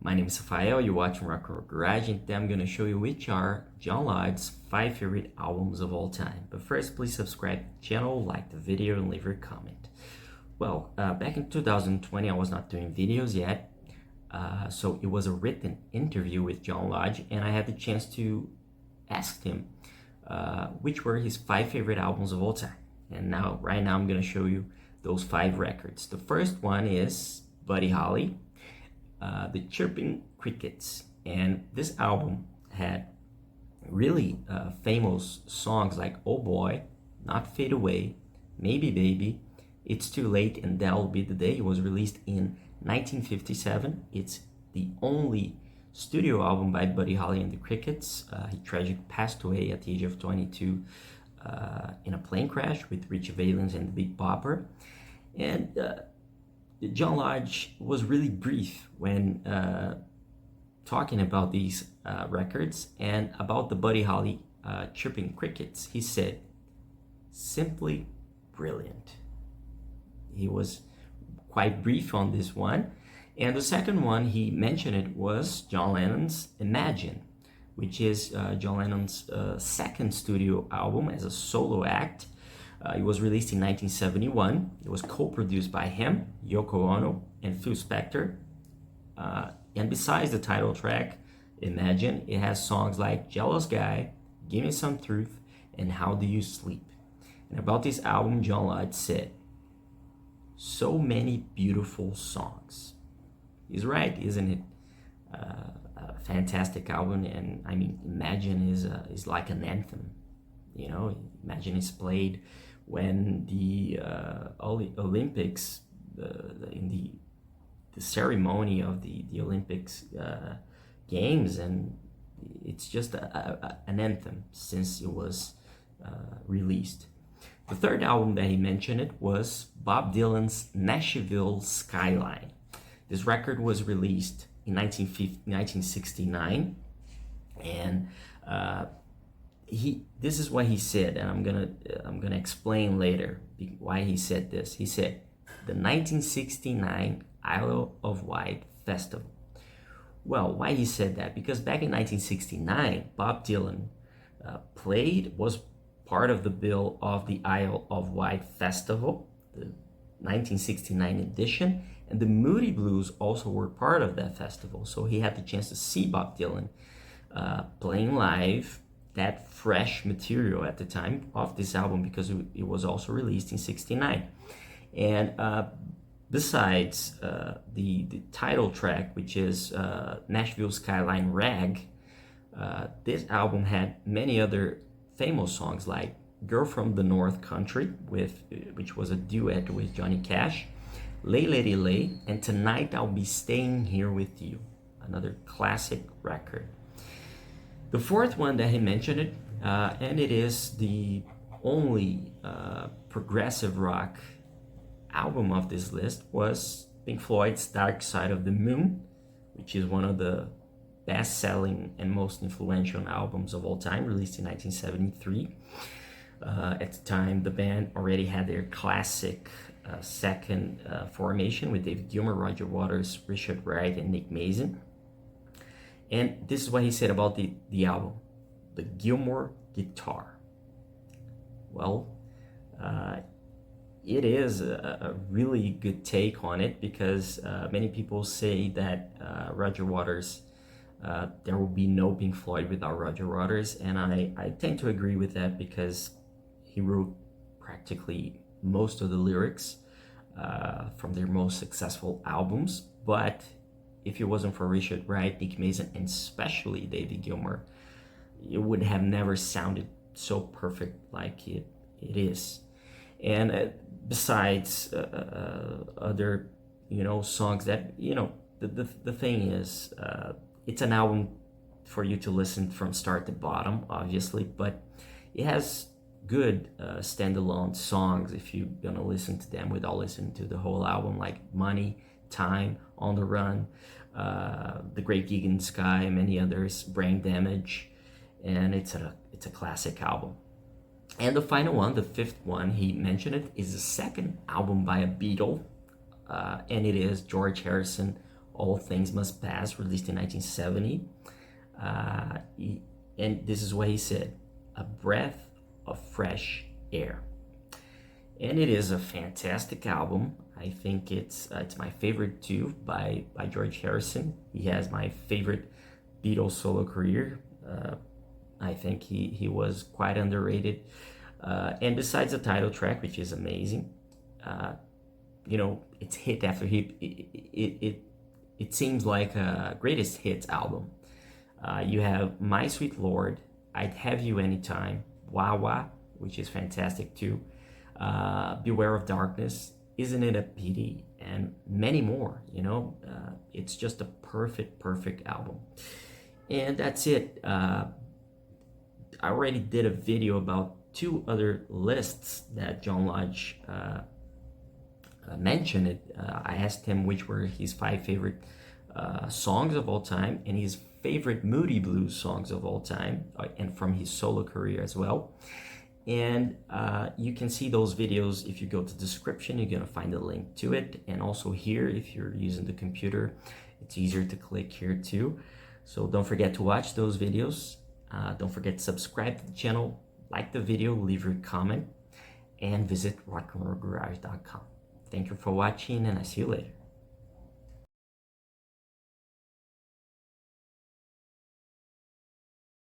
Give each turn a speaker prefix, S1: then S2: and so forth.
S1: My name is Rafael, you're watching Rock Garage, and today I'm going to show you which are John Lodge's 5 favorite albums of all time. But first, please subscribe to the channel, like the video, and leave your comment. Well, back in 2020, I was not doing videos yet, so it was a written interview with John Lodge, and I had the chance to ask him which were his 5 favorite albums of all time. And right now, I'm going to show you those 5 records. The first one is Buddy Holly. The Chirping Crickets, and this album had really famous songs like Oh Boy, Not Fade Away, Maybe Baby, It's Too Late, and That'll Be the Day. It was released in 1957. It's the only studio album by Buddy Holly and the Crickets. He tragically passed away at the age of 22 in a plane crash with Richie Valens and the Big Bopper. And John Lodge was really brief when talking about these records and about the Buddy Holly Chirping Crickets. He said, simply brilliant. He was quite brief on this one. And the second one he mentioned it was John Lennon's Imagine, which is John Lennon's second studio album as a solo act. It was released in 1971. It was co-produced by him, Yoko Ono, and Phil Spector. And besides the title track, Imagine, it has songs like Jealous Guy, Give Me Some Truth, and How Do You Sleep? And about this album, John Lodge said, so many beautiful songs. He's right, isn't it? A fantastic album, and I mean, Imagine is like an anthem. You know, Imagine is played when the Olympics, in the ceremony of the Olympics games, and it's just an anthem since it was released. The third album that he mentioned it was Bob Dylan's Nashville Skyline. This record was released in 1969, and this is what he said, and I'm gonna explain later why he said this. He said the 1969 Isle of Wight Festival. Well, why he said that? Because back in 1969, Bob Dylan was part of the bill of the Isle of Wight Festival, the 1969 edition, and the Moody Blues also were part of that festival. So he had the chance to see Bob Dylan playing live that fresh material at the time of this album, because it was also released in 69. And besides the title track, which is Nashville Skyline Rag, this album had many other famous songs like Girl from the North Country, which was a duet with Johnny Cash, Lay Lady Lay, and Tonight I'll Be Staying Here With You, another classic record. The fourth one that he mentioned and it is the only progressive rock album of this list, was Pink Floyd's Dark Side of the Moon, which is one of the best-selling and most influential albums of all time, released in 1973. At the time, the band already had their classic second formation with David Gilmour, Roger Waters, Richard Wright, and Nick Mason. And this is what he said about the album, the Gilmour guitar. Well, it is a really good take on it, because many people say that Roger Waters, there will be no Pink Floyd without Roger Waters, and I tend to agree with that, because he wrote practically most of the lyrics from their most successful albums. But if it wasn't for Richard Wright, Nick Mason, and especially David Gilmour, it would have never sounded so perfect like it is. And besides other, songs that, the thing is, it's an album for you to listen from start to bottom, obviously, but it has good standalone songs if you're gonna listen to them without listening to the whole album, like Money, Time, On the Run, The Great Gig in the Sky, many others, Brain Damage, and it's a classic album. And the final one, the fifth one, he mentioned it, is the second album by a Beatle, and it is George Harrison, All Things Must Pass, released in 1970. And this is what he said: a breath of fresh air. And it is a fantastic album. I think it's my favorite too, by George Harrison. He has my favorite Beatles solo career. I think he was quite underrated. And besides the title track, which is amazing, you know, it's hit after hit. It seems like a greatest hits album. You have My Sweet Lord, I'd Have You Anytime, Wah Wah, which is fantastic too, Beware of Darkness, Isn't It a Pity, and many more. You know, it's just a perfect album. And that's it. I already did a video about 2 other lists that John Lodge mentioned. I asked him which were his 5 favorite songs of all time, and his favorite Moody Blues songs of all time, and from his solo career as well. And you can see those videos if you go to the description. You're gonna find a link to it, and also here if you're using the computer, it's easier to click here too. So don't forget to watch those videos. Don't forget to subscribe to the channel, like the video, leave your comment, and visit rockandrollgarage.com. Thank you for watching, and I see you later.